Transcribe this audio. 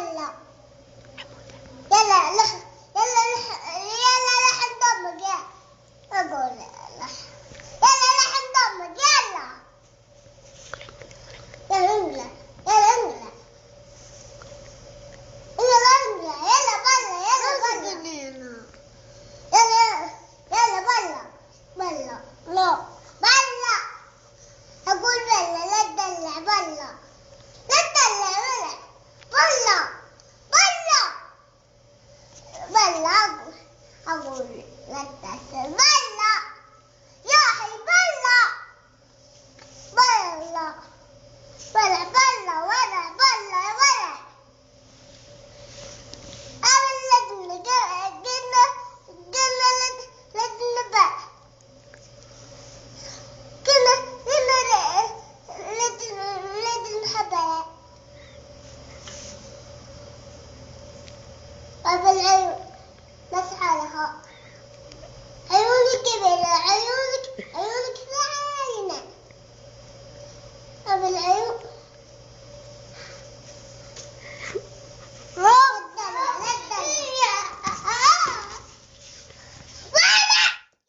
بلا. يلا لح يلا لح يلا لحن دمك يا أقول لح يلا لحن دمك يلا يلا انقلع يلا انقلع يلا انقلع يلا بلا يلا بلا يلا بلا بلا لا بلا أقول بلا لا تدلع بلا لا تدلع بلا بلا بلا أقول لا تدلع بلا يا أخي بلا بلا بلا بلا ولا بلا ولا أنا لجنة بقى لجنة حبايب وفي العيون نسعى لها عيوني كبيرة